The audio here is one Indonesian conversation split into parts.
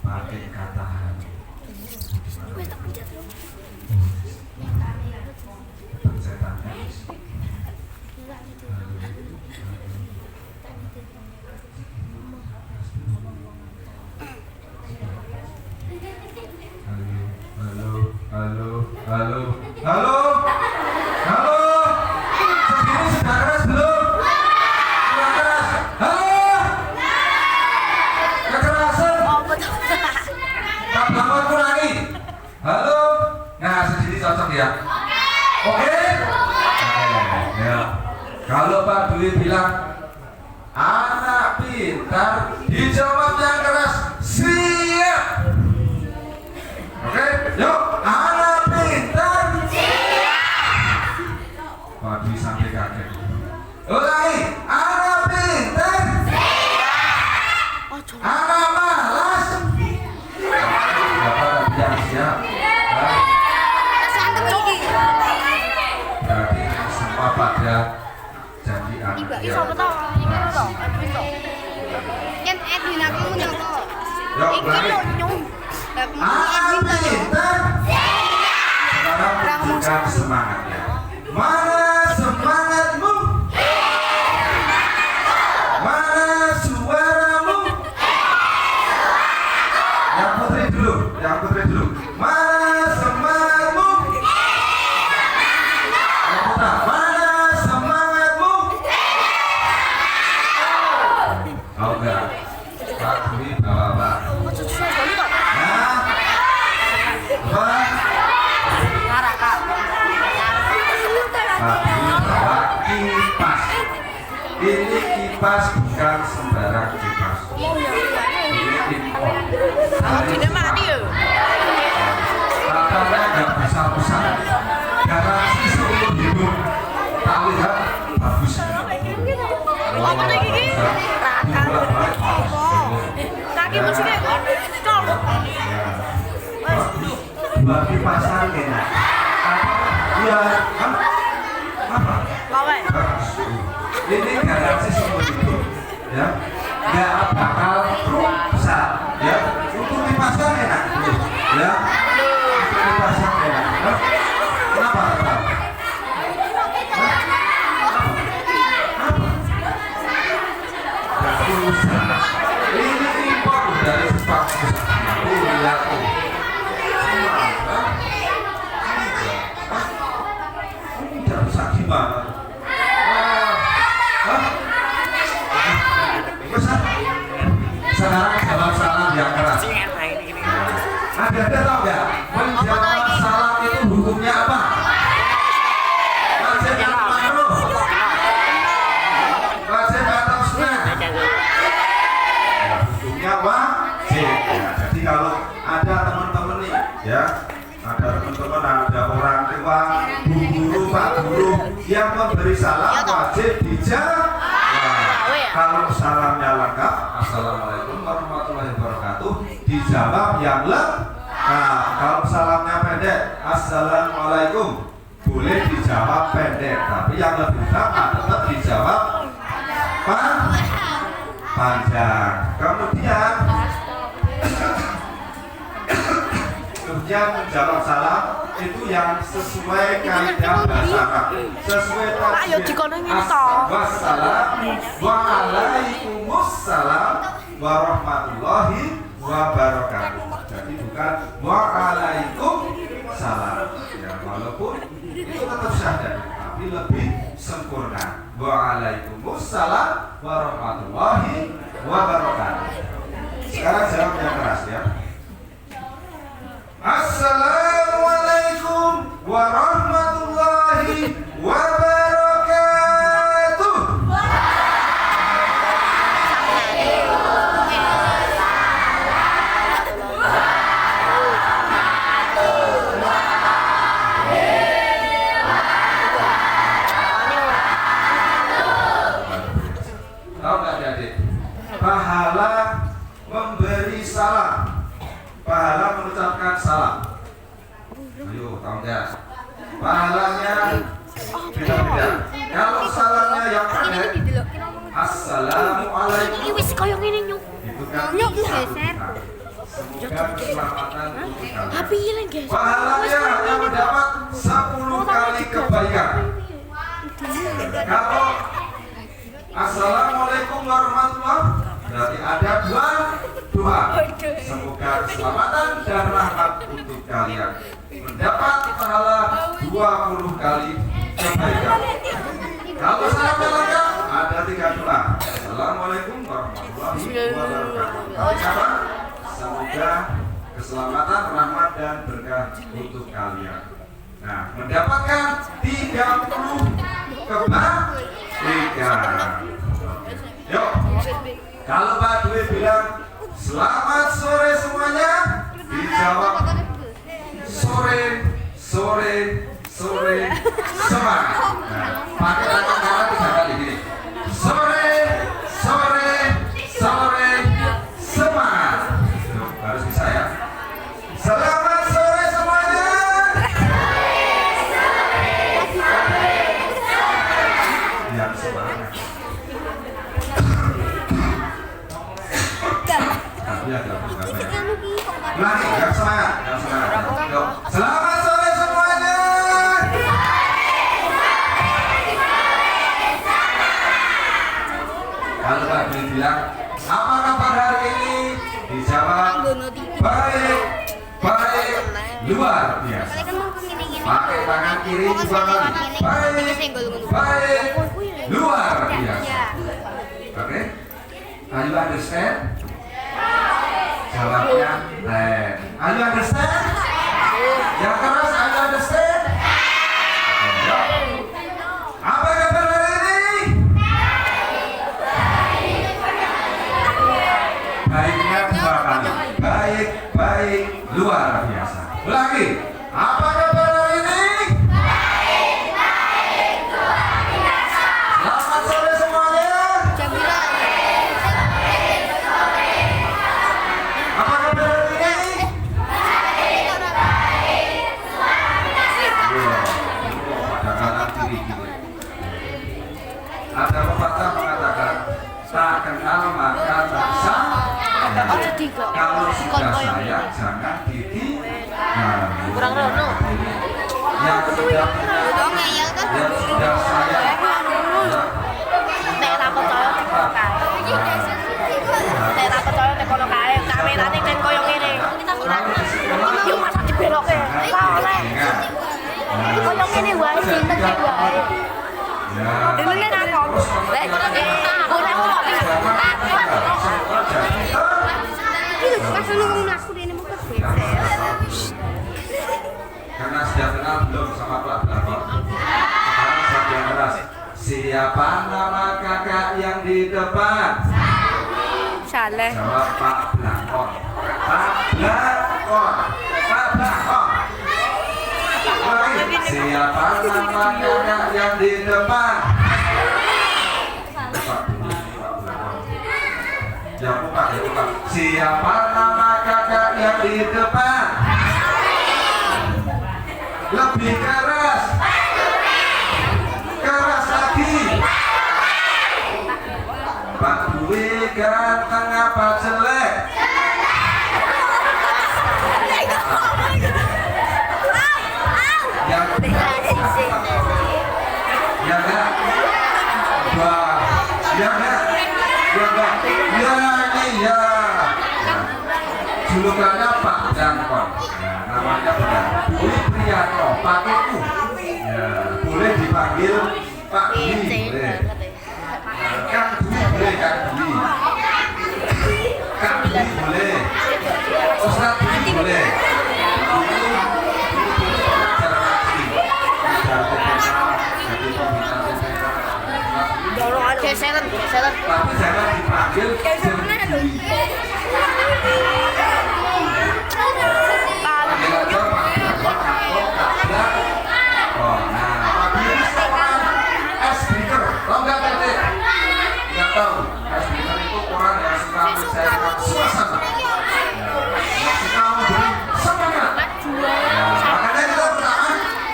pakai kata hati. Pencetannya halo, segini sudah keras belum? Sudah keras, halo, kekerasan, tak lama kurangi, halo, nah segini cocok ya? Oke? Ya. Kalau Pak Dwi bilang anak pintar, dijawab yang keras, siap. Oke, yuk, anak pintar, siap. Pak Dwi sampai kaget. Ulangi, anak pintar, siap. Anak malas, Bapak tidak siap. Berarti semua pada janji anak. Iso betul, iki lho, yen Edwin aku nyoko. Iki lho nyung. Anak pintar, sekarang tunjukkan semangatnya. Mana semangatmu? Mana suaramu? Yang putri dulu. Mana semangatmu? Yang putra, mana semangatmu? Oh enggak, Pak Dwi bawa Pak. Kipas. Ini kipas bukan sembarang kipas. Ini impor. Katanya nggak bisa rusak. Garansi seumur hidup. Tak lihat bagus. Kaki musiknya colok. Buat kipasan enak. Ya, apa? Ini garansi seumur hidup, ya. Nggak bakal rusak, ya. Untuk dipasang enak, ya. Untuk dipasang enak. Kenapa? Apa? Nggak rusak. Ini impor dari Jepang. Lihat tuh. Tidak rusak gimana? Sekarang jawab salam yang keras. Ada tahu ya? Menjawab salam itu hukumnya apa? Wajib atau makruh? Wajib atau sunnah? Hukumnya wajib. Jadi kalau ada teman-teman nih, ya, ada teman-teman, ada orang tua, bu guru, pak guru yang memberi salam wajib dijawab. Kalau salamnya lengkap, assalamualaikum warahmatullahi wabarakatuh, dijawab yang lengkap. Kalau salamnya pendek, assalamualaikum, boleh dijawab pendek, tapi yang lebih lengkap tetap dijawab panjang. Kemudian menjawab salam itu yang sesuai kaidah bahasa Arab, sesuai wassalam, waalaikumsalam warahmatullahi wabarakatuh. Jadi bukan waalaikumsalam, ya, walaupun itu tetap syahadat, tapi lebih sempurna. Waalaikumsalam warahmatullahi wabarakatuh. Sekarang jawab yang keras, ya. Assalamualaikum warahmatullahi wabarakatuh. Tahu nggak adik? Pahala memberi salam, pahala mengucapkan salam. Ayo, tahu nggak? pahalanya beda-beda. Kalau salamnya yang pendek, Assalamualaikum. Ini wis koyo ngene nyuk. Itu kan Nyuk geser. semoga keselamatan untuk kalian. Tapi hilang guys. Pahalanya hanya mendapat 10 kali kebaikan. Kalau Assalamualaikum warahmatullahi, berarti ada dua doa. Semoga keselamatan dan rahmat untuk kalian. Mendapat pahala 20 kali kebaikan. Kalau salamnya lengkap, ada 3 doa. Assalamualaikum warahmatullahi wabarakatuh. Semoga keselamatan, rahmat dan berkah untuk kalian. Nah, mendapatkan 30 kebaikan. Yuk, kalau Pak Dwi bilang selamat sore semuanya, dijawab sore, sore, sore, semangat. Nah, pakai tangan kanan 3 kali gini. Sore, sore, sore, semangat. Tuh, harus bisa ya. Selamat sore semuanya. Yang semangat. Tapi agak bukan ya. Lagi, yang semangat, yang semangat. Yuk, selamat sore semuanya. Kalau Pak Dwi bilang, apa kabar hari ini? Dijawab, baik, baik, luar biasa. Pakai tangan kiri juga kali. Baik, baik, luar biasa. Oke? Are you understand? Jawabnya, are you understand? Yang keras, are you understand? Apa kabar hari ini? Baiknya 2 kali. Baik, baik, luar biasa. Ulangi. Apa kabar hari ini? Selamat sore semuanya. Apa kabar hari ini? Ada kanan kiri gitu. Ada pepatah mengatakan tak kenal maka tak sayang. Kalau sudah sayang jangan Kurang rono. yang sudah sayang Nek tak percaya nek kono kae. Nek tak percaya nek kono kae, kamerane kan koyo ngene. Yo masa dibeloke. Salah. Koyo ngene wae ditek wae. Ini nek aku. Ora kok. Iki pas nunggu mlaku dene mau karena sudah kenal belum sama Pak Blakon. Sekarang saya keras. Siapa nama kakak yang di depan? Saleh. Jawab Pak Blakon. Pak Blakon. Pak Blakon. Siapa nama kakak yang di depan? Pak Blakon. Jawab Pak Blakon. Siapa nama kakak yang di depan? Lebih keras, keras lagi. Pak Dwi ganteng apa jelek? Yang ya enggak? Wah, ya enggak? Ya enggak? Ya ini ya. Julukannya Pak Jangkon. Namanya benar Dwi Priyanto, pakai U. Ya, boleh dipanggil Pak Dwi, boleh. Kang Dwi boleh, Kang Dwi. Kang Dwi boleh. Ustaz Dwi boleh. Tapi jangan dipanggil Dwi.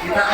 Kita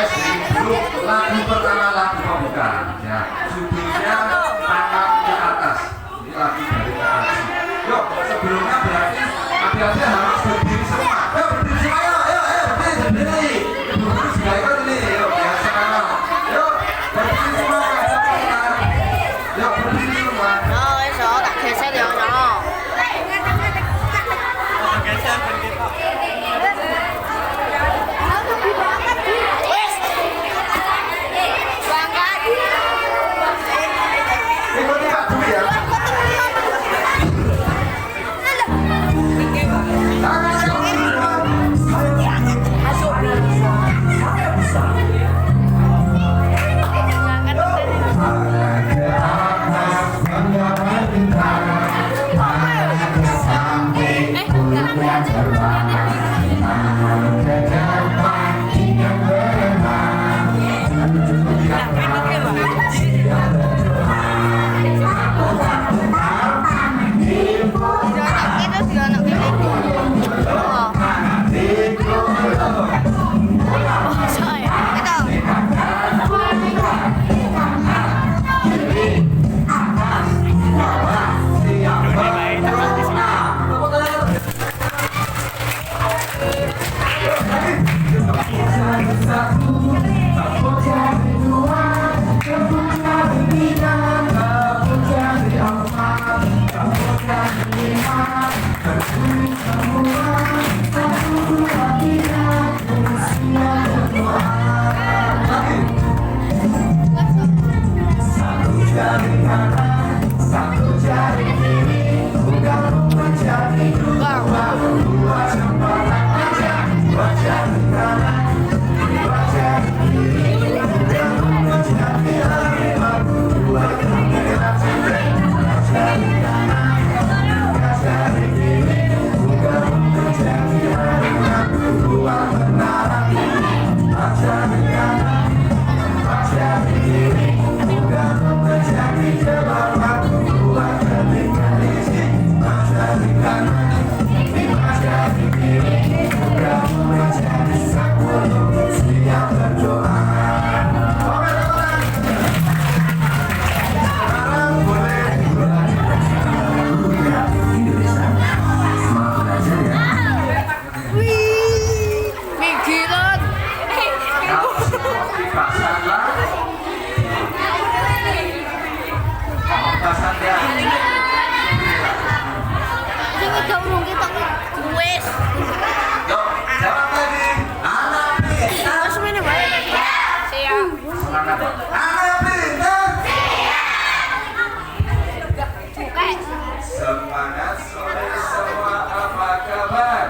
Semangat sore semua, apa kabar?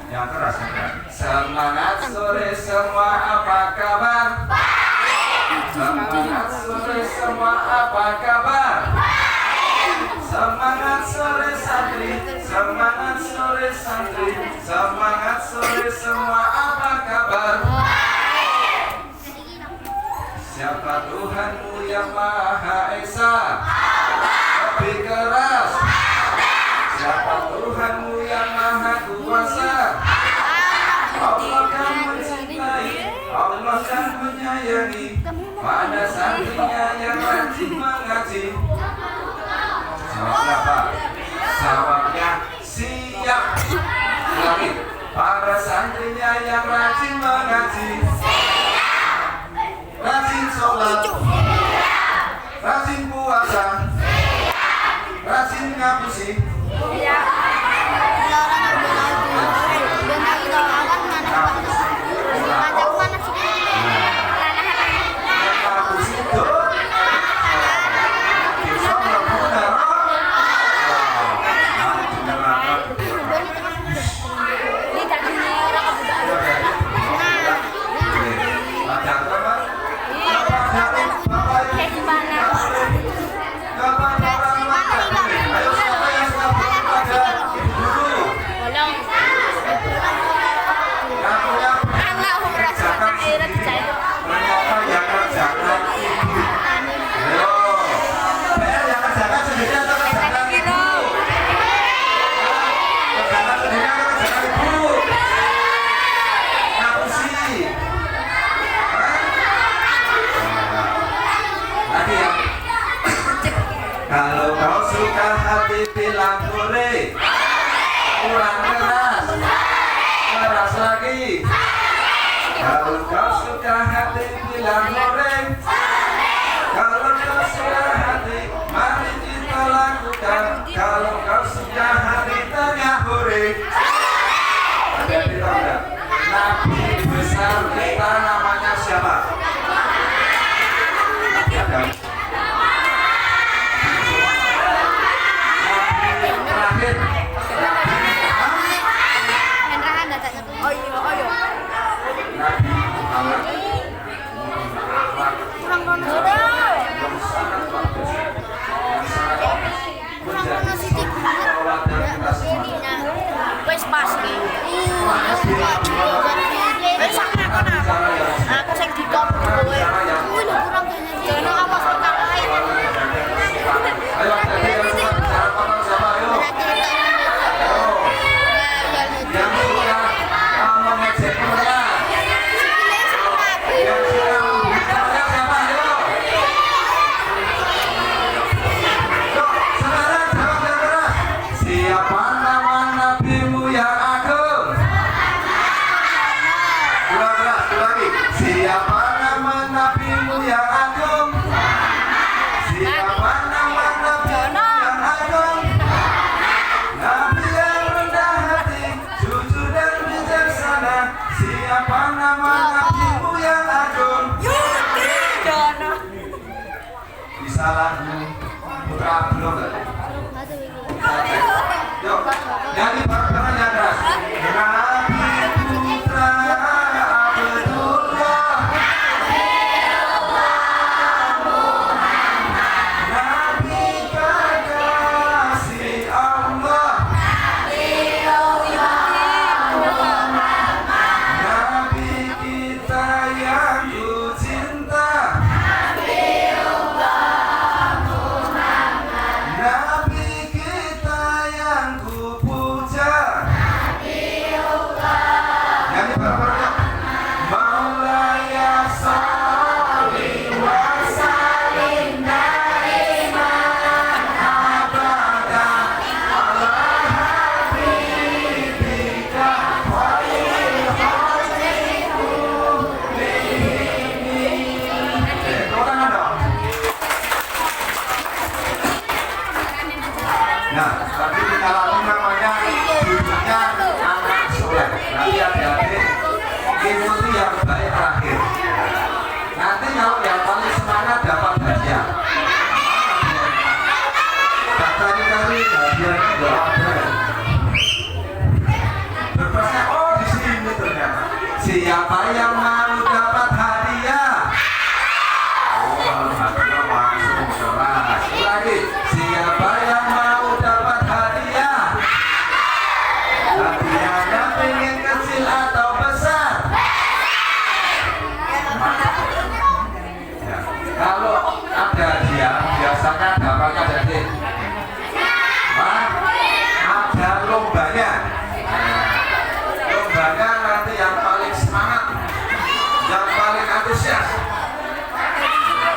Yang keras ya. Semangat sore semua, apa kabar? Semangat sore semua, apa kabar? Semangat sore santri, semangat sore santri, semangat sore semua, apa kabar? Siapa Tuhanmu yang Maha Esa? Lebih keras. Siapa Tuhanmu yang Maha Kuasa? Allah kan mencintai, Allah kan menyayangi pada santrinya yang rajin mengaji. Jawab siapa? Jawabnya siap. Lagi para santrinya yang rajin mengaji, rajin sholat, rajin puasa, rajin ngapusi. Kalau kau suka hati bilang boleh, kurang keras, keras lagi. Kalau kau suka hati bilang boleh, kalau kau suka hati mari kita lakukan. Kalau kau suka hati tengah hore. Ada di tahu Nabi besar kita namanya siapa? Ada. Wes pasti. Wes aku sing ditop. Siapa nama nabimu yang agung? Bisa lagu Putra Abdullah nggak? Yuk, nyanyi bareng-bareng ya guys. Nabi Putra Abdullah, Nabi kekasih Allah, Nabi kita yang ku cinta, Nabi kita yang ku puja. Nyanyi bareng-bareng yuk. Maulaya sholli wa sallim daiman abadan ala habibika khairil khalqi kullihim. Tepuk tangan dong. Nah, tadi kita latih namanya judulnya anak soleh. Nanti adik-adik ikuti yang baik terakhir. Nanti kalau yang paling semangat dapat hadiah. Tak kali-kali hadiahnya nggak ada. Berpasnya, oh di sini ternyata. Siapa yang mau dapat hadiah? Oh, hadiah langsung keras. Lagi, siapa yang mau dapat hadiah? Hadiahnya pengen kecil atau besar? Ya, kalau ada hadiah, biasakan dapatnya jadi ada lombanya. Lombanya nanti yang paling semangat, yang paling antusias,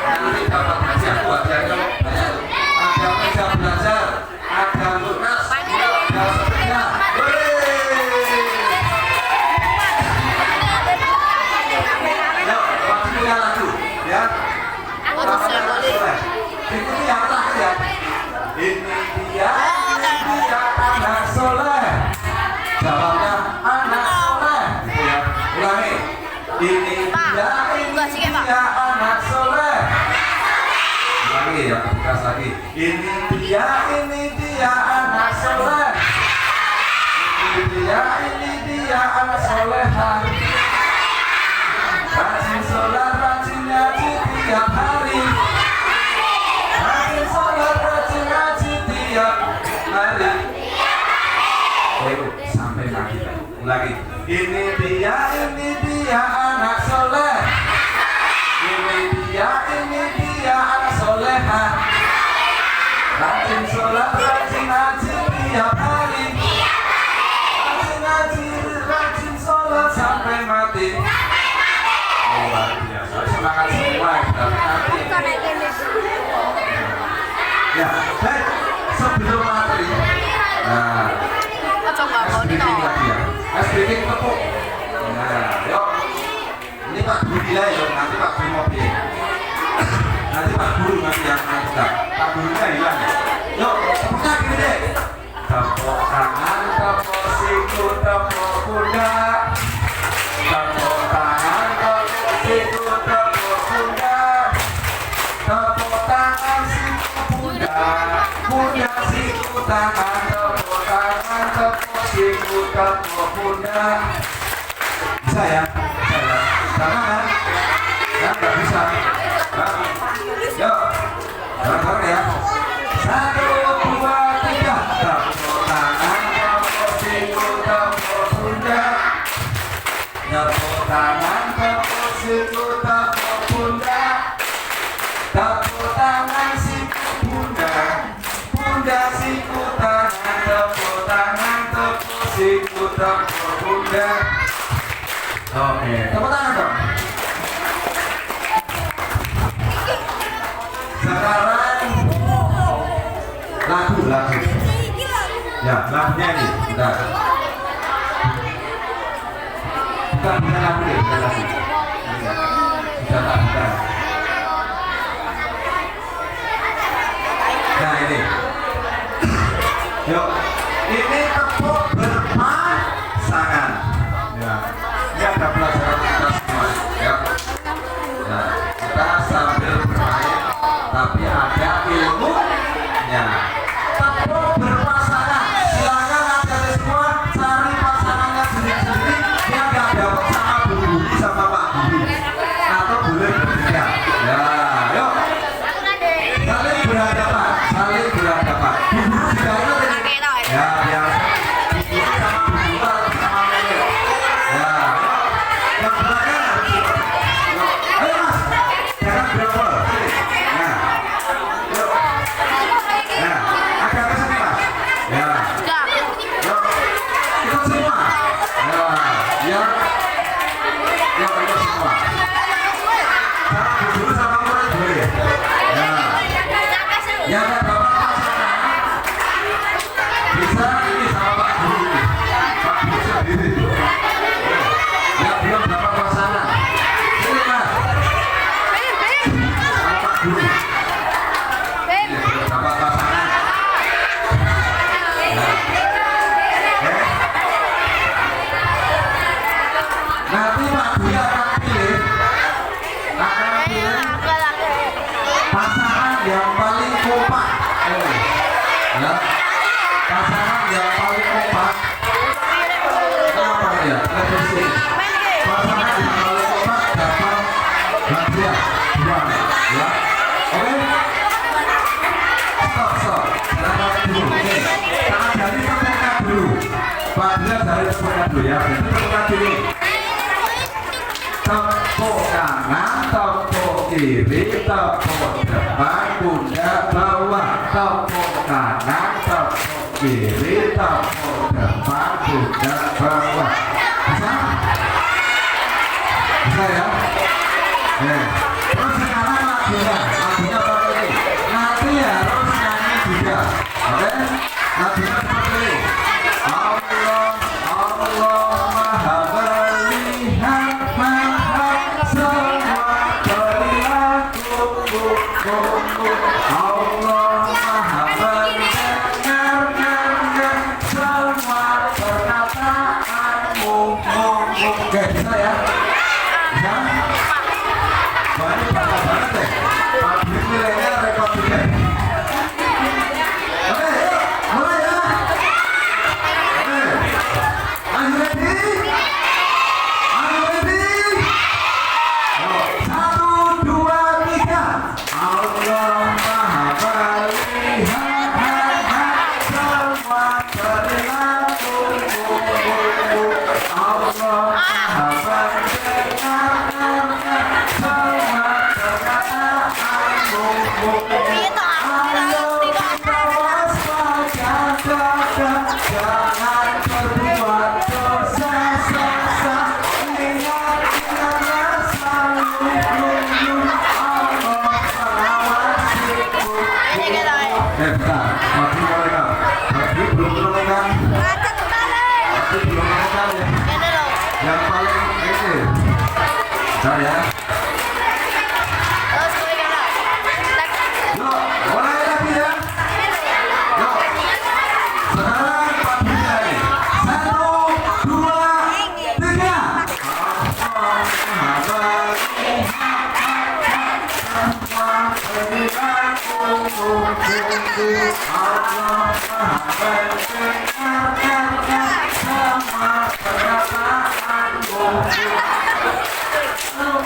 nanti dapat hadiah. Hadiahnya banyak. Ada meja belajar, ada lunas, ada sepeda. Yuk, waktunya lagu, ya. Ikuti yang terakhir ya. Ini dia anak soleh. Jawabnya anak soleh. Gitu ya. Ulangi. Ini dia anak soleh. Ulangi ya, tegas lagi. Ini dia anak soleh. Ini dia anak soleha. Rajin sholat, rajin ngaji tiap hari. Rajin sholat, rajin ngaji tiap hari. Ayo, sampai mati. Lagi. Ini dia anak soleh. Ini dia anak soleha. Rajin sholat, rajin ngaji tiap hari. Rajin ngaji, rajin sholat sampai mati. Luar biasa, semangat semua nanti. Ya, baik. Sebelum materi, nah, speaking lagi ya. Speaking tepuk. Nah, yuk. Ini Pak Guru nilai yuk. Nanti Pak Guru mobil. Nanti Pak Guru nanti yang ngajak. Pak Gurunya hilang ya. Yuk, tepuknya gini deh. Tepuk tangan, tepuk siku, tepuk pundak. Tepuk tangan, tepuk siku, tepuk pundak. Tepuk tangan, siku, pundak. Pundak, siku, tangan. Tepuk tangan, tepuk siku, tepuk pundak. Bisa ya? Bisa ya? Tangan kan? Ya, nggak bisa. Nah, yuk, bareng-bareng ya. 1, 2, 3. Tepuk tangan, tepuk siku, tepuk pundak. Tepuk tangan, tepuk siku, tepuk pundak. Tepuk tangan, siku, pundak. Pundak, siku, tangan. Tepuk tangan, tepuk siku, tepuk pundak. Oke, tepuk tangan dong. Sekarang lagu. Ya, lagunya ini. Bentar. Bukan lagu deh, bukan lagu. Sudah tak bukan. Nah ini. Yuk, ini tepuk berpasangan. Ya, ini ada pelajaran. dia akan pilih pasangan yang paling kompak. Ya, pasangan yang paling kompak. Kenapa ya? Televisi. Pasangan yang paling kompak dapat hadiah 2. Ya, oke. Stop. Jangan dulu. Oke. Tangan jari tepuknya dulu. Pak Dia jari tepuknya dulu ya. Jadi tepuknya dulu. Tepuk kanan, tepuk kiri, tepuk depan, pundak bawah. Tepuk kanan, tepuk kiri, tepuk depan, pundak bawah. Bisa? Bisa ya? Terus sekarang lagunya seperti ini. Nanti harus nyanyi juga. Oke? Lagunya seperti ini. Allah Maha melihat, Maha semua perilakumu. Allah Maha mendengar semua perkataanmu. Oke, bisa ya? Bisa? Banyak banget deh. Pabrik milenial rekod juga. Oke, yuk, mulai ya. Oke, are you ready? Are you ready? Yuk, 1, 2, 3. Allah Maha melihat semua perilakumu. Allah Maha mendengar semua perkataanmu. Ayo kita waspada, jangan berbuat dosa. Ingat-ingatlah selalu, Allah mengawasimu. Bentar, Mati mulai kan? Mati belum mulai kan? Mati belum mulai kan ya? Yang paling ini. Bentar ya. Yuk, mulai lagi ya. Yuk. Sekarang Pak Bunda nih. 1, 2, 3.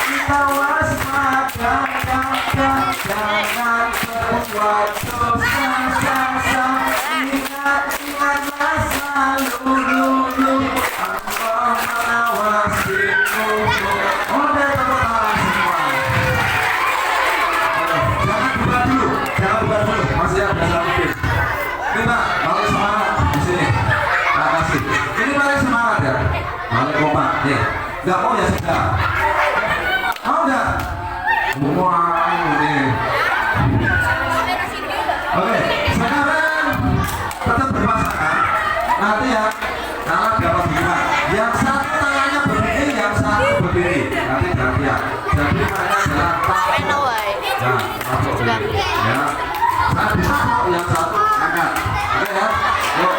Kita waspada, jangan berbuat dosa. Ingat-ingatlah selalu, Allah mengawasimu. Udah tepuk tangan semua. Jangan bubar dulu, masih ada satu. Ini Pak, paling semangat di sini. Terima kasih. Ini paling semangat ya, paling kompak. Nih, nggak mau ya sudah. Mau nggak? Wah, ini. Oke, sekarang tetap berpasangan. Nanti ya, kalau dapat 5, yang satu tangannya berdiri, yang satu berdiri. Nanti gantian. Jadi mereka jalan tahu. Nah, masuk berdiri. Ya, saat disapuk yang satu angkat. Oke ya, yuk.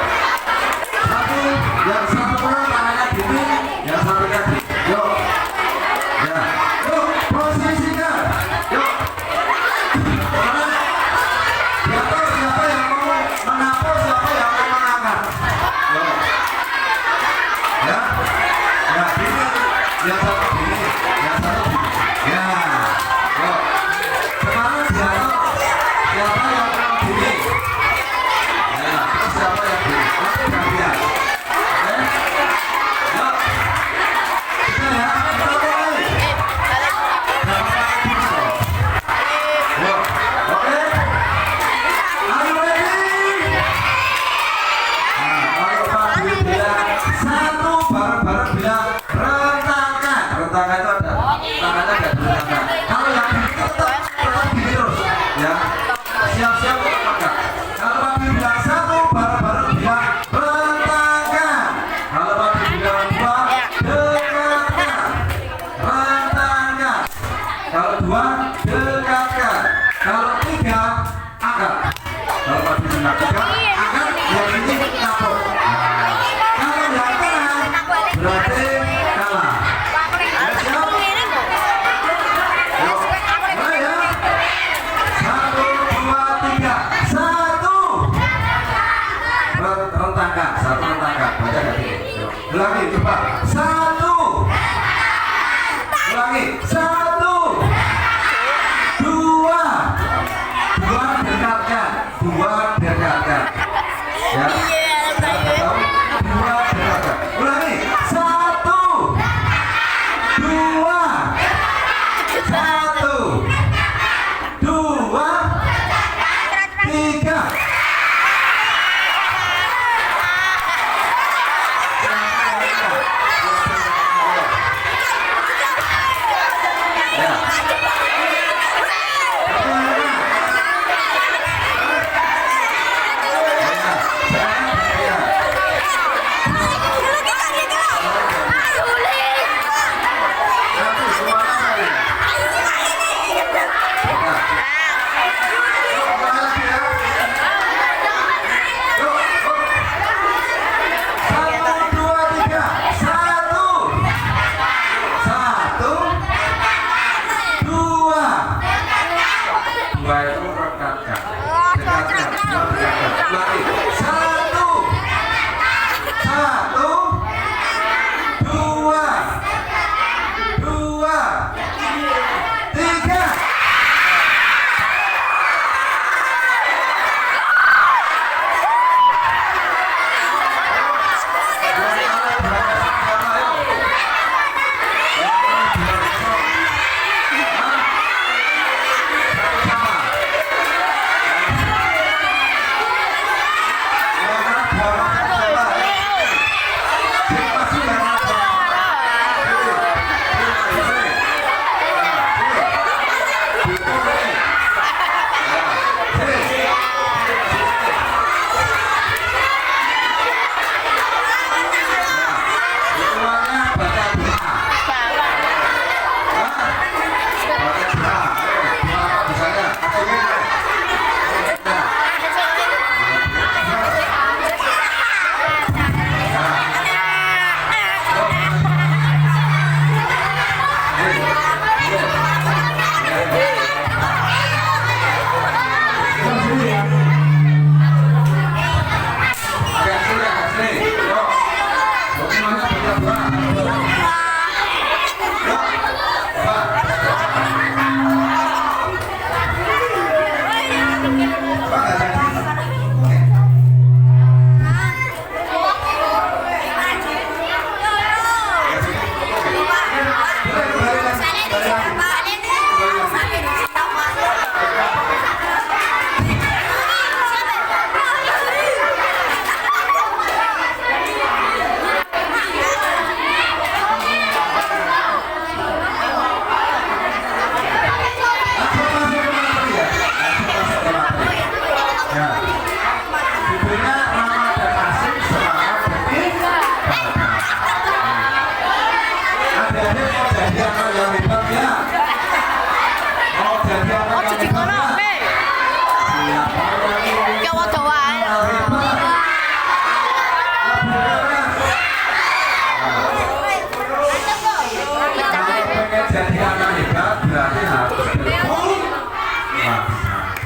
Yang satu pulang tangannya gini, yang satu kaki. Yuk. Ya, yuk posisikan. Yuk. Siapa yang mau menapuk, siapa yang mau mengangkat. Yuk. Ya, ya gini. Yang satu gini, yang satu gini. Ya, yuk. Sekarang jatuh. Siapa yang mau gini? Ya, terus siapa yang gini? Nanti gantian. Oke? Yuk. Kita ya, kita mulai. Satu bareng-bareng bilang rentakan. Rentakan itu ada tangannya ada di rentakan. Kalau yang ini tetap gini terus ya. Siap-siap maka. Kalau Papi bilang satu bareng-bareng bilang rentakan. Kalau Papi bilang 2 dekatkan. Rentakan. Kalau 2 dekatkan. Kalau 3 angkat. Kalau Papi bilang 3 angkat. Yang ini napuk. Kalau yang tengah berarti kalah. Ya, siap.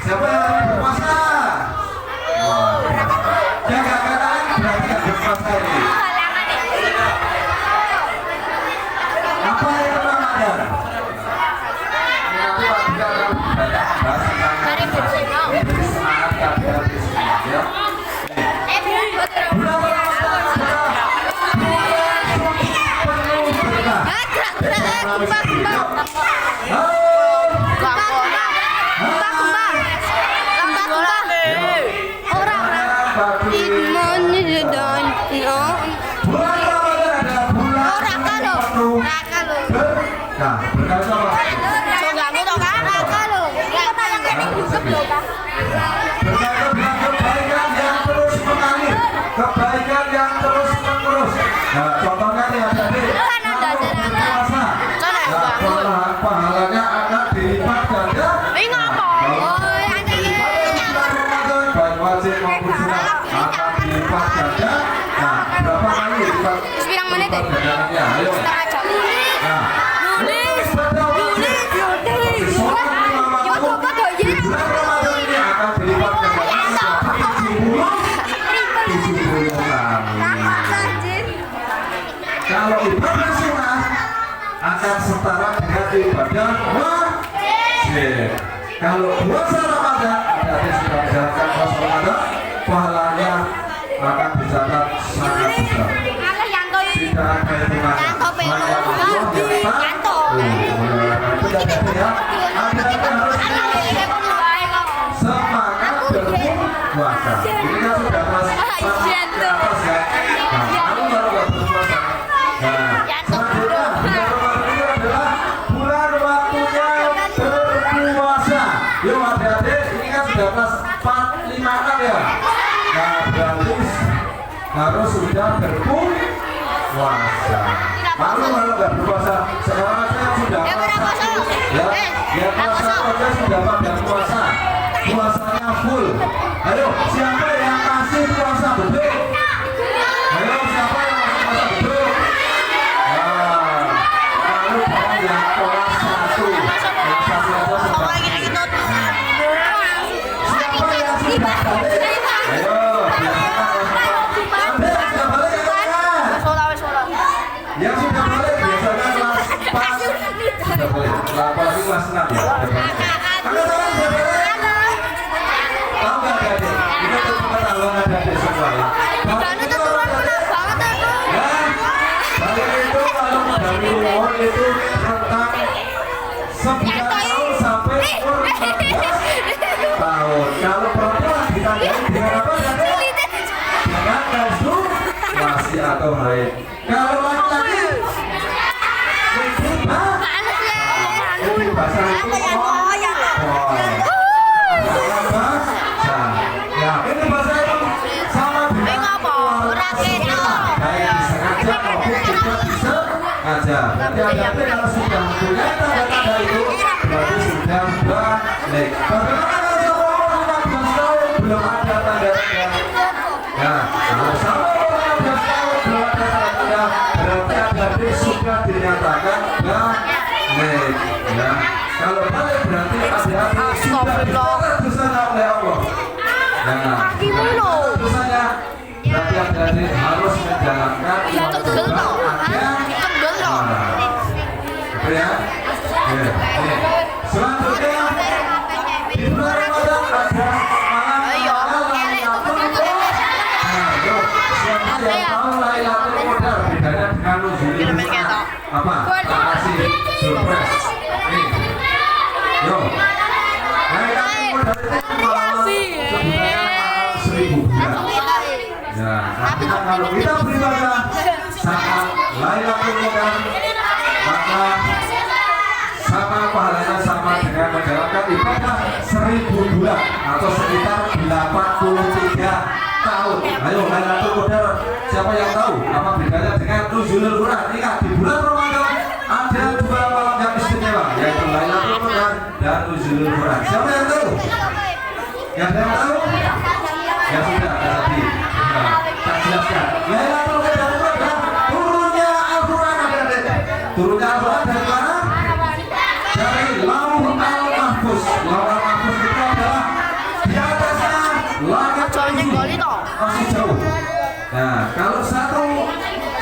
Siapa yang berpuasa? Jaga keadaan berarti yang berpuasa ini. Apa itu Ramadan? Nanti Pak Bika akan bahas tentang memberi semangat kepada Islam, ya. Bulan Ramadan penuh berkah. Kebaikan yang terus menerus. Nah, contohnya nih ada di puasa. Pahalanya akan dilipat ganda. Baik wajib maupun sunat akan dilipat ganda. Nah, berapa kali dilipat gandanya? Ayo. Nah, kalau ibadah sunnah akan setara dengan ibadah wajib. Kalau puasa Ramadan, berarti sudah menjalankan puasa Ramadan, pahalanya akan dicatat sangat besar. Tidak ada hitungannya. Hanya Allah yang tahu. sudah berpuasa. Malu kalau nggak berpuasa. Sekarang saya sudah puasa. Ya puasa aja sudah pada puasa. Puasanya full. Ayo, siapa yang masih puasa betul? Ayo, siapa yang masih puasa betul? Lalu yang kelas 1 yang satu aja sudah. Siapa yang sudah balik? Ayo, yang sudah balik biasanya kelas 4 sudah balik. Apalagi kelas 6 ya. Angkat tangan sudah balik. Tahu nggak adik? Kita tuh pengetahuan adik semua ya. Balik itu dari umur itu rentang 9 tahun sampai umur 14 tahun. Kalau perempuan ditandai dengan apa tadi? Dengan menstruasi atau haid. Kalau laki-laki itu bahasa itu ya ini bahasa itu sama dengan kayak disengaja maupun tidak disengaja. Jadi kalau sudah mempunyai tanda-tanda itu berarti sudah balik. Bagaimana kalau umur 15 tahun belum ada tanda-tanda? Ya, kalau sampai umur 15 tahun belum ada tanda-tanda berarti sudah dinyatakan balik. Ya, kalau balik berarti hati-hati sudah dicatat dosanya oleh Allah. Nah, dosanya berarti hati-hati harus menjalankan ya. Selanjutnya di bulan Ramadan ada siapa yang tahu Lailatul Qadar bedanya dengan Nuzulul Quran apa? Kasih surprise. Nih, yo. Lailatul Qadar itu 1000 bulan. Ya, tapi kalau kita beribadah saat Lailatul Qadar maka sama pahalanya sama dengan menjalankan ibadah 1000 bulan atau sekitar 83 tahun. Ayo Lailatul Qadar, siapa yang tahu apa bedanya dengan Nuzulul Quran? Ingat di bulan Ramadan ada 2 malam yang istimewa yaitu Lailatul Qadar dan Nuzulul Quran. Siapa yang tahu? Yang tahu? Ya sudah tadi. Tak jelaskan. Lailatul Qadar itu adalah turunnya Al-Quran adik-adik. Turunnya Al-Quran dari mana? Dari Lauh Al-Mahfuz. Lauh Al-Mahfuz itu adalah di atasnya langit masih jauh. Nah, kalau satu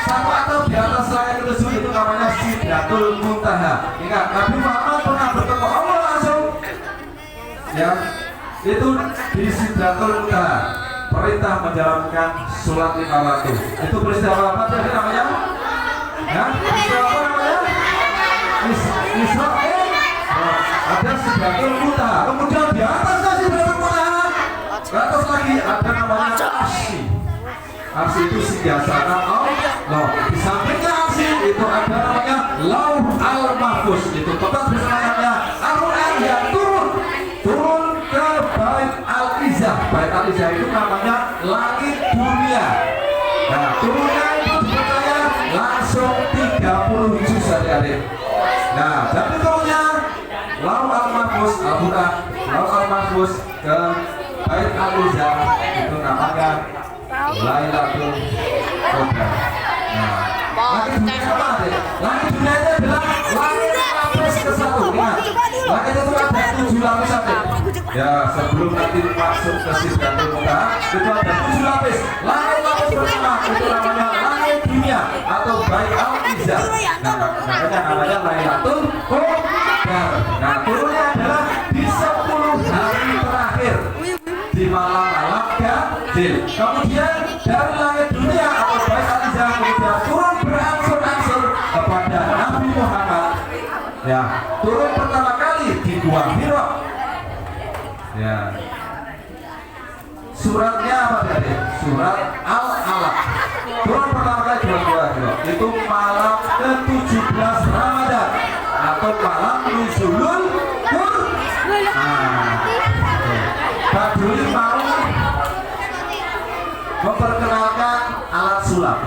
atau di atas langit itu namanya Sidratul Muntaha. Ingat, Nabi Muhammad pernah bertemu Allah langsung. Ya, itu di Sidratul Muntaha. Perintah menjalankan sholat 5 waktu. Itu peristiwa apa tadi namanya? Ya, peristiwa apa namanya? Israel. Ada Sidratul Muntaha. Kemudian di atasnya Sidratul Muntaha, di atas lagi ada namanya Arsy. Arsy itu singgasana Allah. Di sampingnya Arsy itu ada namanya Lauh Al-Mahfuz. Itu tempat bersemayamnya Al-Quran yang turun ke Bait Al-Izzah. Bait Al-Izzah itu namanya langit dunia. Nah, turunnya itu dipercaya langsung 30 juz adik-adik. Nah, jadi turunnya Lauh Al-Mahfuz Al-Quran, Lauh Al-Mahfuz ke Bait Al-Izzah itu namanya Lailatul Qadar. Nah, langit dunia apa adik? Langit dunia itu adalah langit lapis ke-1. Ingat, langit itu ada 7 lapis adik. Ya, sebelum nanti masuk ke Sidratul Muntaha itu ada 7 lapis. Langit lapis pertama itu namanya langit dunia atau Bait Al-Izzah. Nah, makanya namanya Lailatul Qadar. Nah, turunnya adalah di 10 hari terakhir di malam-malam ganjil. Kemudian dari langit dunia atau Bait Al-Izzah kemudian turun berangsur-angsur kepada Nabi Muhammad. Ya, turun pertama kali di Gua Hira. Ya. Suratnya apa tadi? Surat Al-Alaq. Turun pertama kali di Gua Hira. Itu malam ke-17 Ramadan atau malam Nuzulul Quran. Pak Juli mau memperkenalkan alat sulap.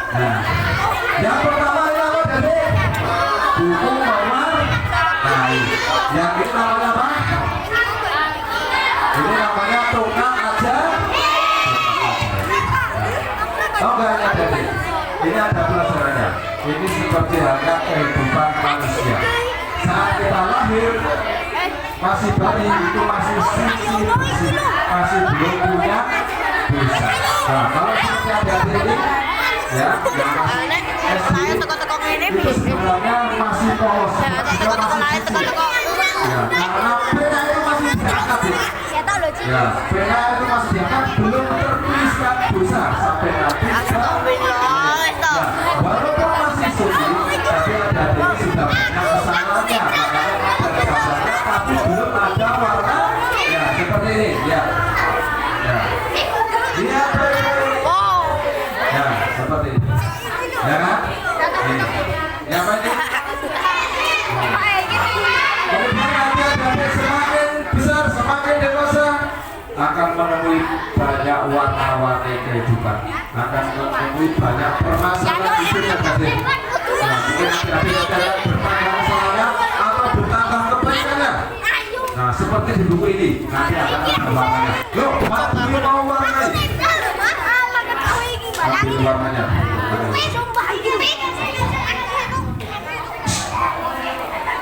Nah, yang pertama ini apa tadi? Buku mewarnai. Yang ini namanya apa? Ini namanya tukang ajar. Tahu nggak ini tadi? Ini ada pelajarannya. Ini seperti halnya kehidupan manusia. Saat kita lahir, masih bayi itu masih suci, masih belum punya dosa. Nah, kalau seperti adik-adik ini, ya, yang masih SD itu sebenarnya masih polos, masih suci. Ya, karena pena itu masih diangkat, ya, pena itu masih diangkat, belum tertuliskan dosa sampai nanti. Walaupun masih suci, tapi adik-adik ini sudah banyak kesalahannya, tapi belum ada warna, ya seperti ini, ya, ya, lihat, ya seperti ini, ya kan? Ini, ya apa ini? Kemudian nanti adik-adik semakin besar, semakin dewasa, akan menemui banyak warna-warni kehidupan, akan menemui banyak permasalahan hidup yang ada. Nah, mungkin adik-adik bertambah masalahnya atau bertambah kebaikannya. Nah, seperti di buku ini, nanti akan ada warnanya. Loh, mana mau warnai? Ambil warnanya.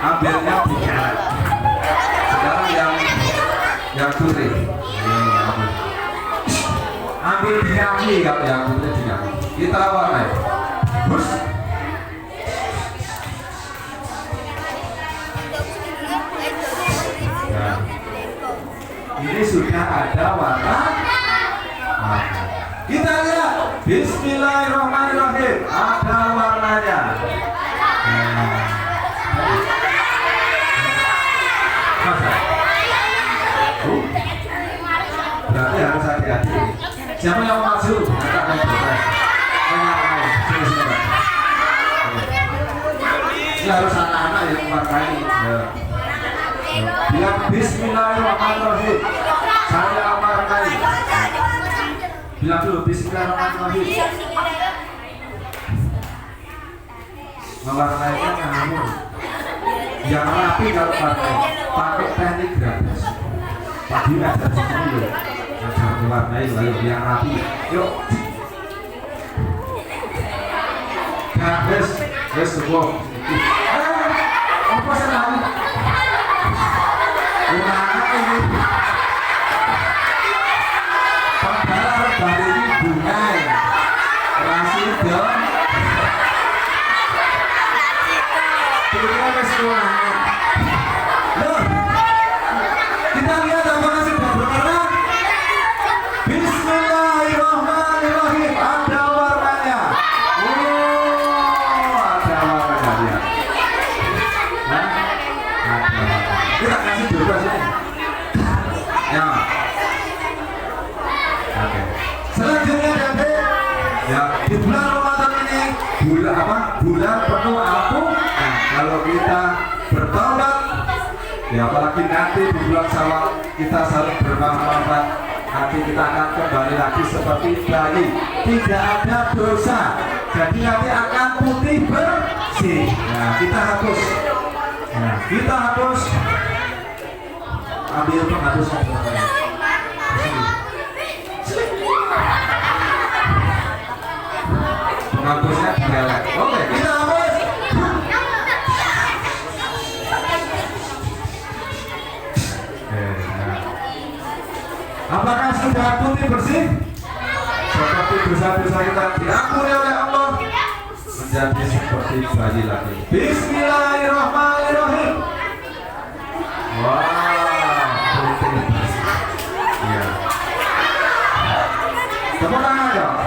Ambilnya bicara. Sekarang yang putih. Ambil dinami, yang putih dinami. Kita warnai. Bus. Nah, ini sudah ada warna. Nah, kita lihat. Bismillahirrahmanirrahim. Ada warnanya. Berarti harus hati-hati. Siapa yang mau maju? Ini harus anak-anak yang memakai. Bilang Bismillahirrahmanirrahim. Saya mewarnai. Bilang dulu Bismillahirrahmanirrahim. Mewarnainya kamu. Yang rapi kalau pakai teknik gratis. Tadi ada di sini loh. Ajar mewarnai lalu yang rapi. Yuk. Wes semua. Apa senang? Gimana ini? Padahal dari ini bunga, rasidon. Kita wes kurang. Loh, kita lihat apakah sudah berwarna? Bismillahirrahmanirrahim. Ada warnanya. Ada warnanya. Kita kasih dulu sini. Ya. Oke. Selanjutnya adik, ya di bulan Ramadan ini bulan penuh ampun. Nah, kalau kita bertobat, ya apalagi nanti di bulan Syawal kita saling bermanfaat. Nanti kita akan kembali lagi seperti bayi, tidak ada dosa. Jadi nanti akan putih bersih. Nah, kita hapus. Nah, kita hapus. Ambil penghapusnya. Penghapusnya digelek. Oke, kita hapus. Apakah sudah putih bersih? Seperti dosa-dosa kita diampuni oleh Allah, menjadi seperti bayi lagi. Bismillahirrahmanirrahim. Wah, putih bersih. Ya. Tepuk tangan dong.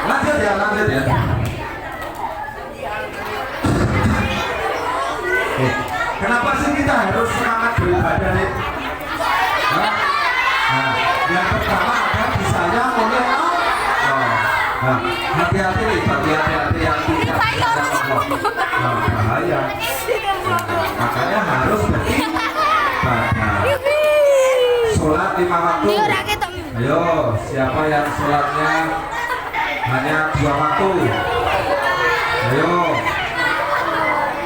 Lanjut ya. Kenapa sih kita harus semangat beribadah nih? Nah, yang pertama ada disayang oleh Allah. Nah, hati-hati nih bagi hati-hati yang tidak disayang Allah. Nah, bahaya. Makanya harus beribadah. Sholat 5 waktu. Ayo, siapa yang sholatnya hanya 2 waktu? Ayo.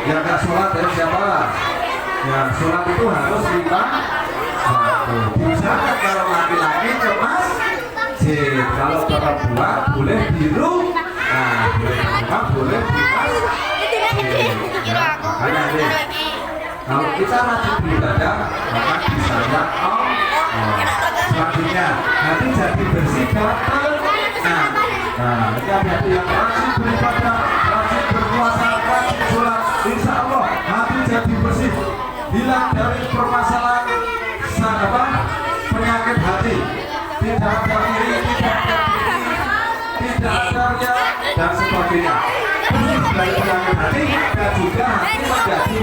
Yang nggak sholat ya siapa? Yang sholat itu harus 5 waktu. Bisa kan kalau laki-laki cemas? Kalau perempuan boleh biru. Nah, boleh merah, boleh bimas. Ya, makanya nih. Kalau kita rajin beribadah, maka bisa ya. Selanjutnya, nanti jadi bersih gatel. Nah, ini hati yang rajin beribadah, rajin berpuasa, rajin sholat. Insya Allah, hati jadi bersih, hilang dari permasalahan penyakit hati, tidak ada iri, tidak ada diri, tidak ada ria, dan sebagainya. Bersih dari penyakit hati dan juga hati menjadi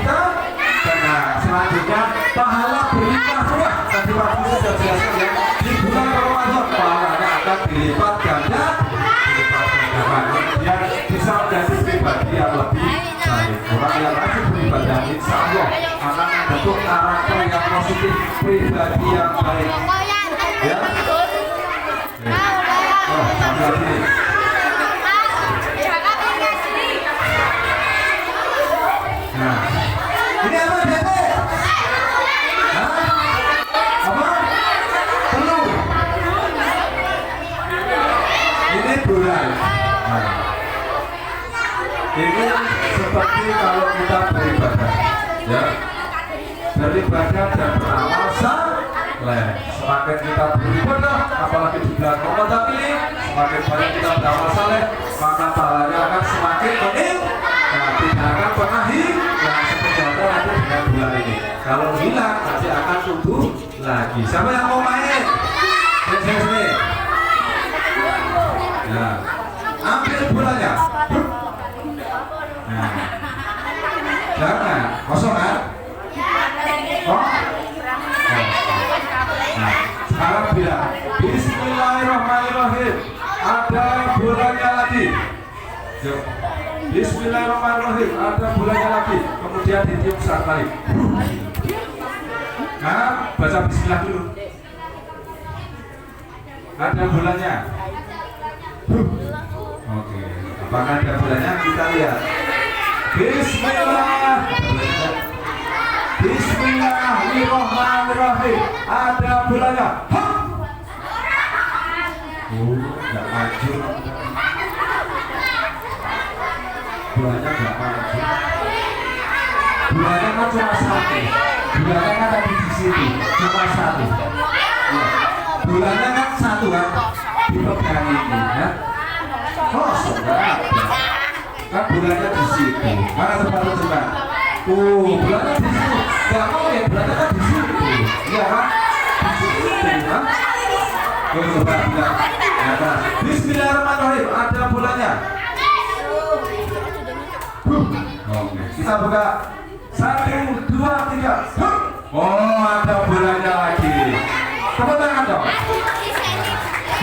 tenang. Selanjutnya, pahala berlimpah ruah. Tadi Pak Guru sudah jelaskan ya, di bulan Ramadan pahalanya akan dilipat ganda, kemudian bisa menjadi pribadi yang lebih baik. Orang yang rajin beribadah insya Allah akan membentuk karakter yang positif, pribadi yang baik. Ya. Oh, sampai sini. Nah, ini apa Dede? Apa? Telur. Ini bulan. Nah. Ini seperti kalau kita beribadah, ya, beribadah dan beramal saleh. Semakin kita beribadah, apalagi di bulan Ramadan ini, semakin banyak kita beramal saleh, maka pahalanya akan semakin meningkat. Nah, tidak akan pernah hilang seperti nanti dengan bulan ini. Kalau hilang, nanti akan tumbuh lagi. Siapa yang mau main? Sini. Nah, ambil bulannya. Nah, jangan kosong kan? Oh. Nah, sekarang bilang Bismillahirrahmanirrahim. Ada bulannya lagi. Yuk. Bismillahirrahmanirrahim. Ada bulannya lagi. Kemudian ditiup 1 kali. Nah, baca Bismillah dulu. Ada bulannya. Oke. Apakah ada bulannya? Kita lihat. Bismillah. Bismillahirrahmanirrahim. Ada bulannya. Nggak maju. Bulannya nggak maju. Bulannya kan cuma 1. Bulannya kan tadi di sini cuma 1. Bulannya kan 1 kan. Dipegang ini ya. Kosong nggak ada. Kan bulannya di situ. Mana tempatnya coba? Bulannya di situ. Gak mau ya, bulannya kan di situ. Iya kan? Di situ kan? Coba bilang. Bismillahirrahmanirrahim. Ada bulannya. Oke. Kita buka. 1, 2, 3. Oh, ada bulannya lagi. Tepuk tangan dong.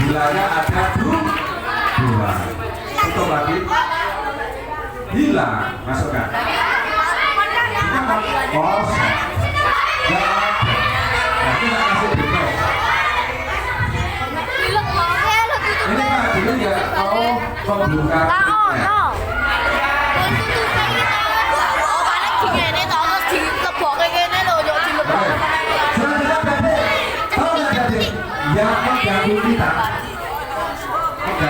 Bulannya ada 2. Tutup lagi. Hilang. Masukkan. Kosong. Gak ada. Nanti tak kasih detail. Ini Pak, dulu ya mau membuka. Yang mengganggu kita apa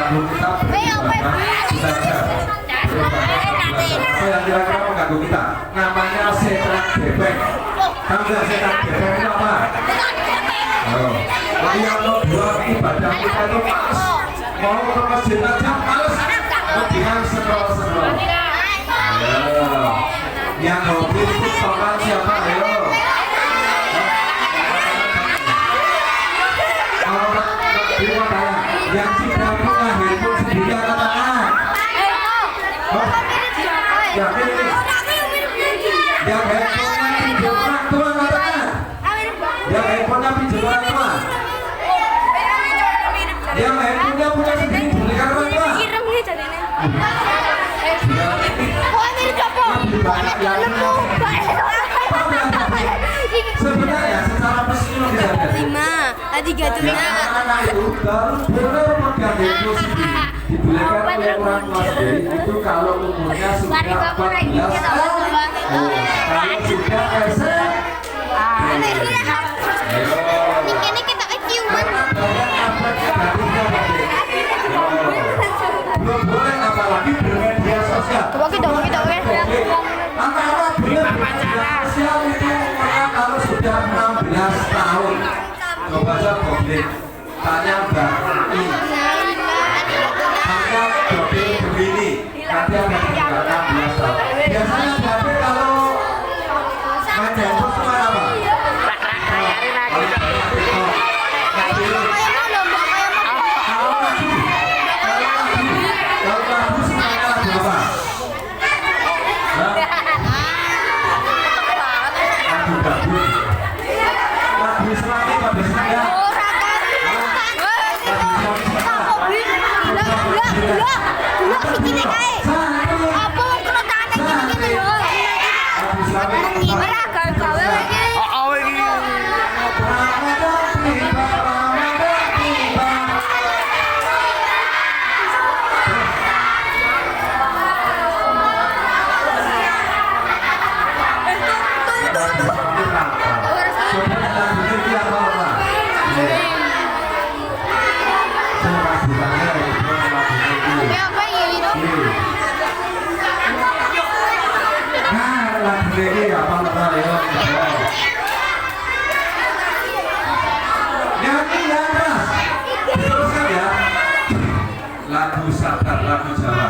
yang kira-kira mengganggu kita? Namanya setan bebek. Tahu nggak setan bebek itu apa? Jadi yang mau buat ibadah kita itu males, mau ke masjid aja males, kemudian scroll. Yang hobi itu total siapa? Ayo. Yang tidak punya handphone sendiri angkat tangan. Yakin ini? Yang handphonenya pinjam orang tua angkat tangan. Yang handphonenya pinjam orang tua. Yang handphonenya punya sendiri belikan orang tua. Sebenarnya secara psikologis anak itu baru benar megang posisi dibelikan oleh orang tua itu kalau umurnya sudah 14 tahun. Kalau sudah SMP, Ini kita keciuman. belum boleh apalagi bermedia sosial. Kita. Antara bermedia sosial itu kalau sudah 16 tahun. Coba aja googling, tanya Mbak Ai. Hanya googling begini, nanti ada tinggal 16 tahun. Biasanya berarti kalau main handphone cuma apa? Lagu Sabar, lagu Jawa.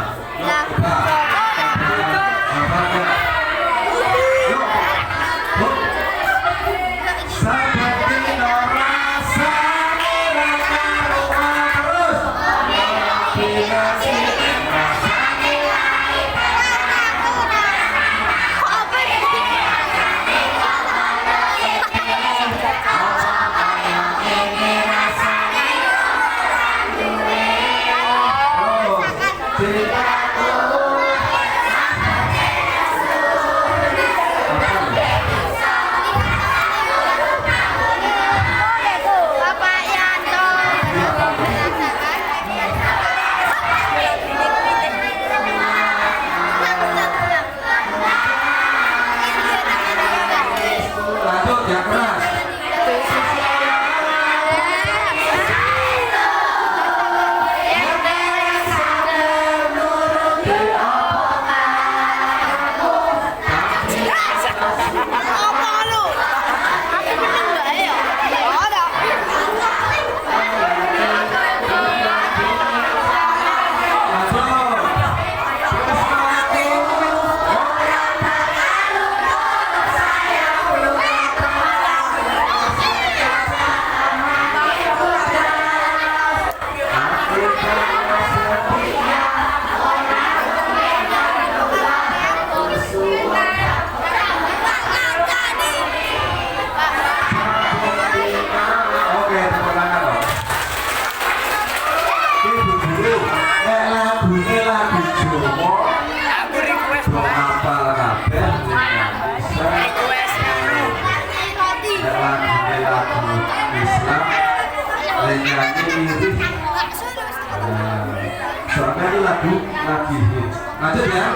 Soalnya ini lagu lagi hits. Lanjut ya.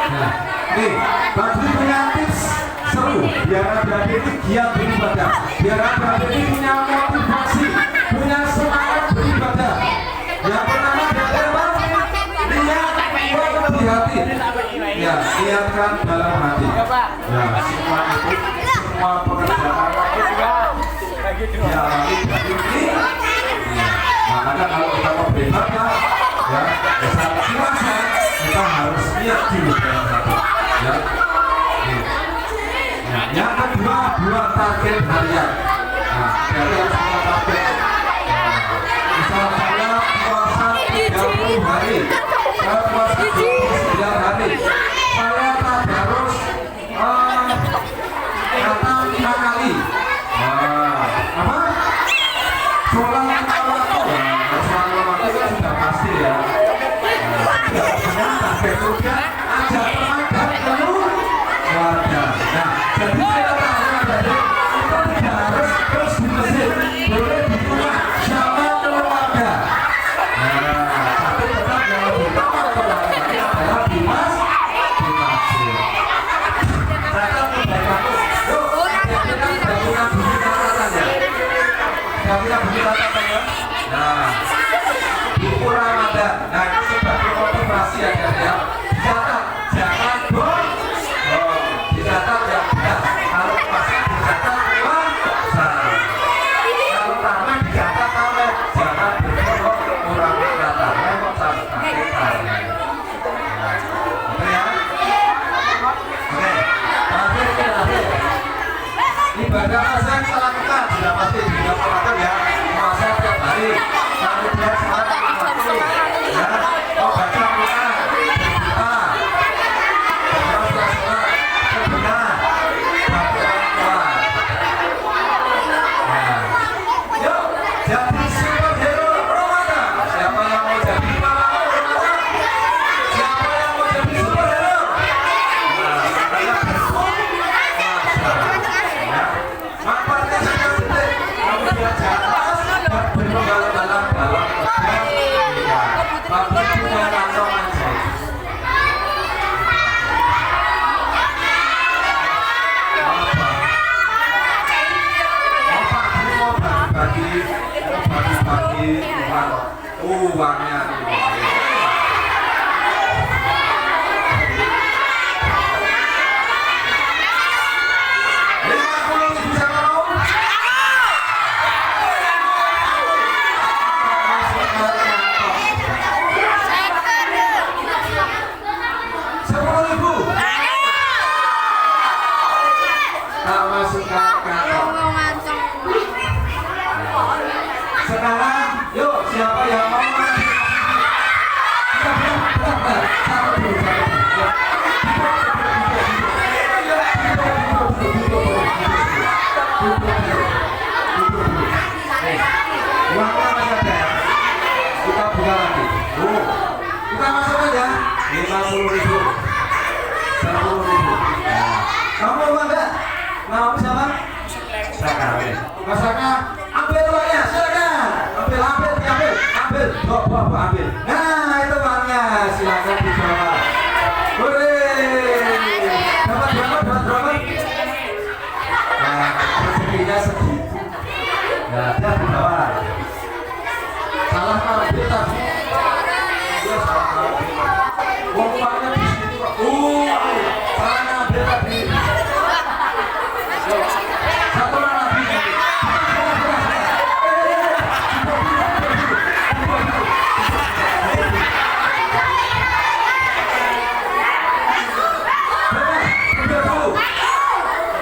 Nah, nih, Bang Dwi punya tips seru biar adik-adik ini giat beribadah, biar adik-adik ini punya motivasi, punya semangat beribadah. Yang pertama adalah niat di hati. Ya, niatkan dalam hati. Ya, semua itu, semua pekerjaan dialami dari ini. Makanya kalau kita mau beribadah, ya, saat puasa kita harus niat dulu dalam hati. Ya, nah, yang kedua buat target harian. Nah, dari yang semua target. Misal saya puasa 30 hari, saya puasa 29 hari, saya tadarus kata 5 kali. Apa? Sholat lima waktu. Sholat lima waktu kan sudah pasti ya. Tidak ibadah puasa yang kita lakukan sudah pasti dilakukan ya, puasa tiap hari. Kemudian sekarang ya, oh baca Al-Quran, berdoa, benar, bakti orang tua. Yuk, jadi superhero Ramadan. Siapa yang mau jadi pahlawan Ramadan? Siapa yang mau jadi superhero? Manfaatnya sangat penting. Kemudian jangan dan berpengalaman dalam bagi punya kantong aja. Mau bagi uangnya. Sekarang, yuk siapa yang mau? Uangnya masih ada ya? Kita buka lagi. Kita masuk aja. 50.000, 10.000. Kamu mau enggak? Nama siapa? Saka. Masaka, ambil uangnya, silakan. Ambil. Bawa, ambil. Nah, itu uangnya, silakan dibawa. Dapat berapa? Nah, rezekinya segitu. Nah, dia dibawa. Salah ambil tadi. Dia salah ambil. Uangnya di situ. Salah ambil tadi. Satu lagi.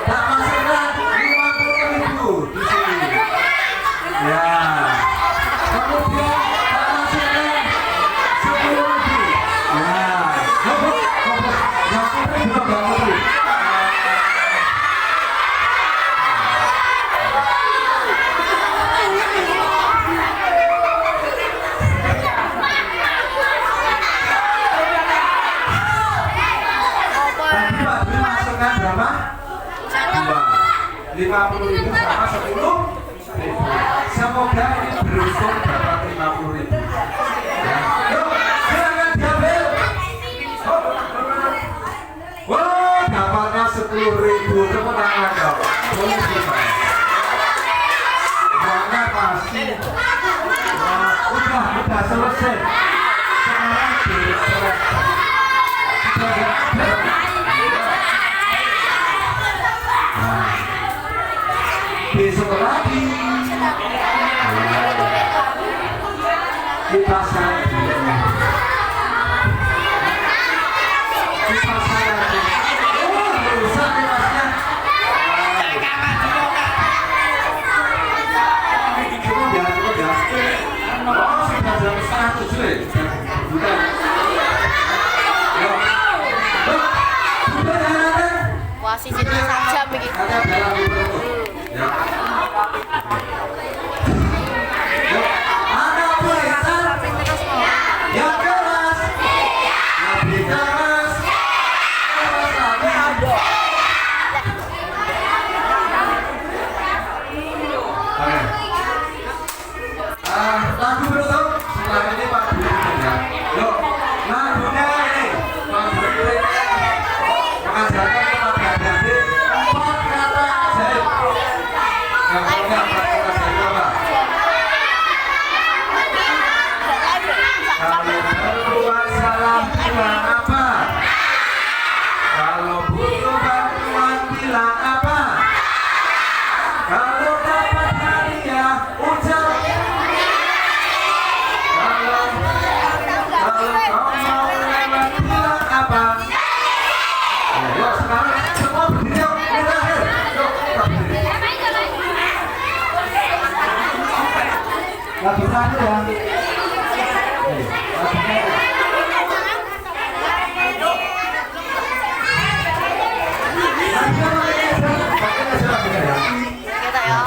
Tak masukkan 50.000 di sini. Ya. Kemudian tak masukkan 10.000. Ya. Yang putih belum yang putih. Tadi Pak Dwi masukkan berapa? 50.000 sama 10.000. Semoga ini beruntung dapat 50.000. Yuk, silakan diambil. Dapatnya 10.000. Tepuk tangan dong. Boleh dibayar. Uangnya pasti. Udah selesai. Sekarang diselesaikan. Besok lagi kita lagi. Rusak nih masnya. Cukup ya. Oh, sudah jam 6:30 ya. Bukan. Wah, sisanya 1 jam iki. Ada dalam itu. Ya. Ada apa ya? Lagu terakhir ya. Kita ya.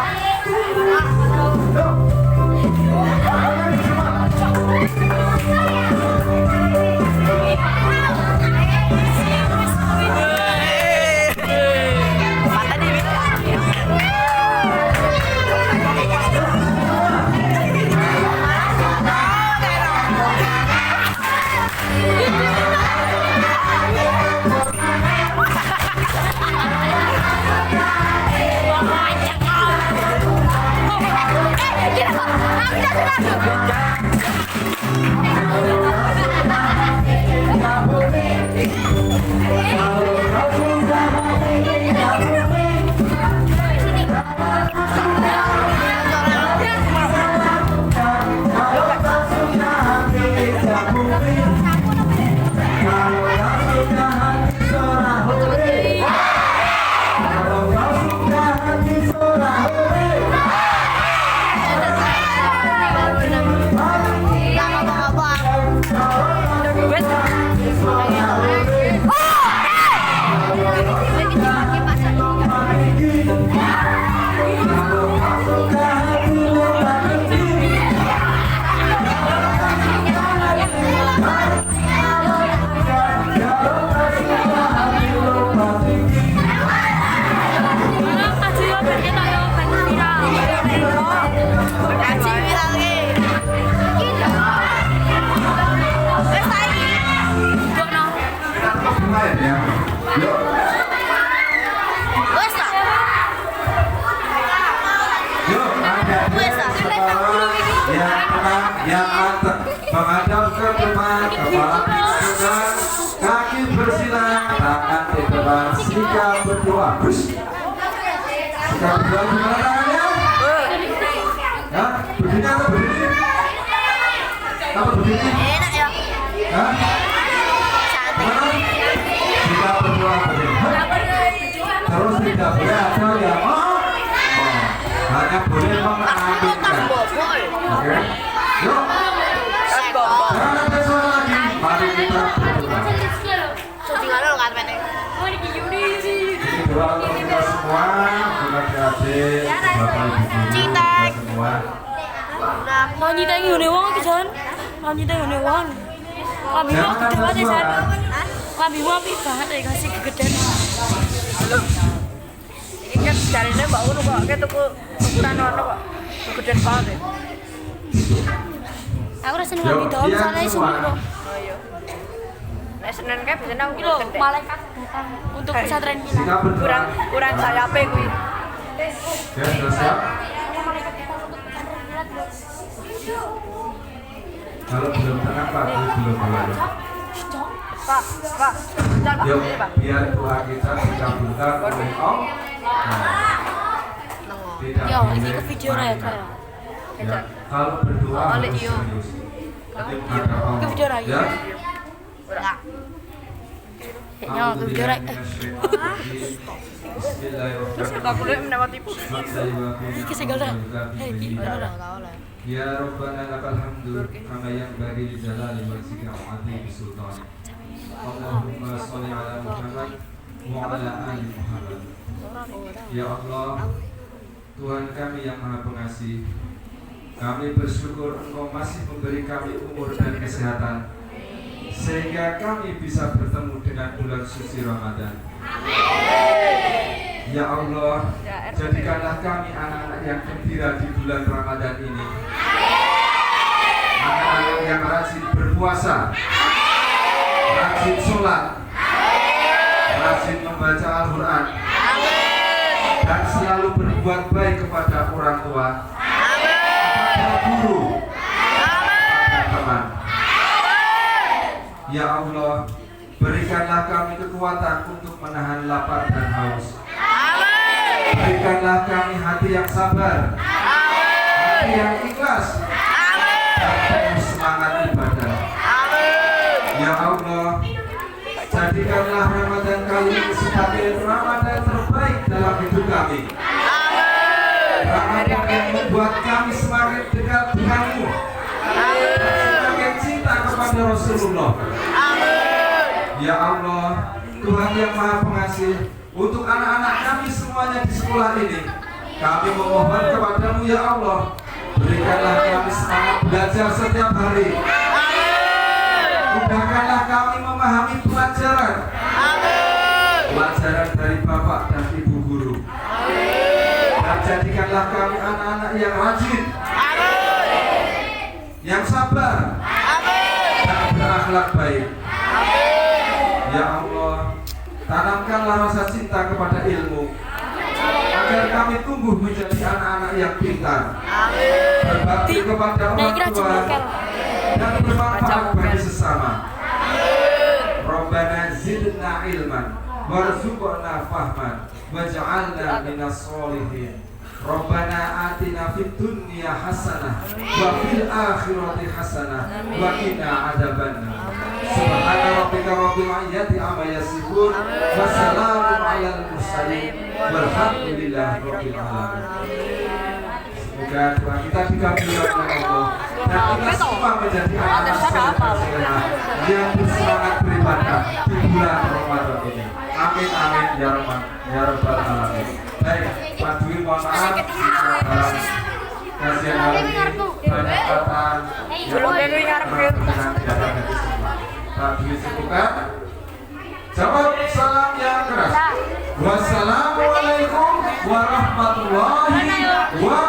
Menghadap ke depan, kepala tegak, kaki bersilang, tangan di depan, sikap berdoa. Sikap berdoa gimana tangannya? Ya, berdiri atau berdiri? Apa berdiri? Enak ya. Hah? Mana? Sikap berdoa berdiri. Terus tidak boleh ada yang hanya boleh mengaminkan. Oke? Yuk. Jangan ada suara lagi. Mari kita berdoa. Ini doa untuk kita semua, untuk adik-adik, bapak ibu guru, kita semua. Nyanyi tadi ngene wong iki Jan. Nyanyi tadi ngene wong. Lambi wong gede banget ya Jan. Lambi wong apik banget ya kasih kegedean. Ini kan jarine mbak Unu kok kayak tuku ukuran ono kok. Kegedean banget ya. Aku rasa lambi dom sana iso lho. Oh iya. Nek Senin kae biasanya aku Lho, gede. malaikat datang untuk pesantren kita. Sikap berdoa. Kurang sayape kuwi. Ya, sudah siap? Kalau belum tenang Pak, belum boleh. Pak, jangan Pak, Yuk, ini Pak. biar doa kita dikabulkan oleh Allah. Tidak Yo, boleh iki ke video ra ya, Kak. Ya, kalau berdoa Oleh harus iyo. serius. Menghadap Allah. Ke video ra ya. Ya. Enggak. Yo, ke video ra. Bismillahirrahmanirrahim. Aku lihat mendapat tipu. Iki segel dah. Hei, iki ora. Ya Rabbana lakal hamdu kama yanbaghi li jalali wajhika wa 'azimi sultanik. Allahumma shalli ala Muhammad wa ala ali Muhammad. Ya Allah, Tuhan kami yang Maha Pengasih, kami bersyukur Engkau masih memberi kami umur dan kesehatan sehingga kami bisa bertemu dengan bulan suci Ramadan. Ya Allah, jadikanlah kami anak-anak yang gembira di bulan Ramadan ini. Anak-anak yang rajin berpuasa, rajin sholat, rajin membaca Al-Quran, dan selalu berbuat baik kepada orang tua, kepada guru, kepada teman. Ya Allah, berikanlah kami kekuatan untuk menahan lapar dan haus. Berikanlah kami hati yang sabar, hati yang ikhlas, dan penuh semangat ibadah. Ya Allah, jadikanlah Ramadan kali ini sebagai Ramadan terbaik dalam hidup kami. Ramadan yang membuat kami semakin dekat dengan Ya Allah, Tuhan yang Maha Pengasih, untuk anak-anak kami semuanya di sekolah ini, kami memohon kepadamu ya Allah, berikanlah kami semangat belajar setiap hari. Mudahkanlah kami memahami pelajaran. Pelajaran dari Bapak dan Ibu Guru. Dan jadikanlah kami anak-anak yang rajin, yang sabar, dan berakhlak baik. Ya Allah, tanamkanlah rasa cinta kepada ilmu, agar kami tumbuh menjadi anak-anak yang pintar, berbakti kepada orang tua, dan bermanfaat bagi sesama. Rabbana zidna ilman warzuqna fahman waj'alna minas sholihin. Rabbana atina fid dunya hasanah wa fil akhirati hasanah wa qina adzabannar. Subhana rabbika rabbil izzati amma yasifun wa salamun 'alal mursalin walhamdulillahi rabbil alamin. Semoga doa kita dikabulkan oleh Allah dan kita semua menjadi anak soleh yang bersemangat beribadah di bulan Ramadan ini. Amin amin ya rabbal alamin. Baik, Pak Dwi, mohon maaf dalam kajian hari ini banyak kata yang berkenan tidak ada di semua. Pak Dwi sebutkan, jawab salam yang keras. Wassalamualaikum warahmatullahi wabarakatuh.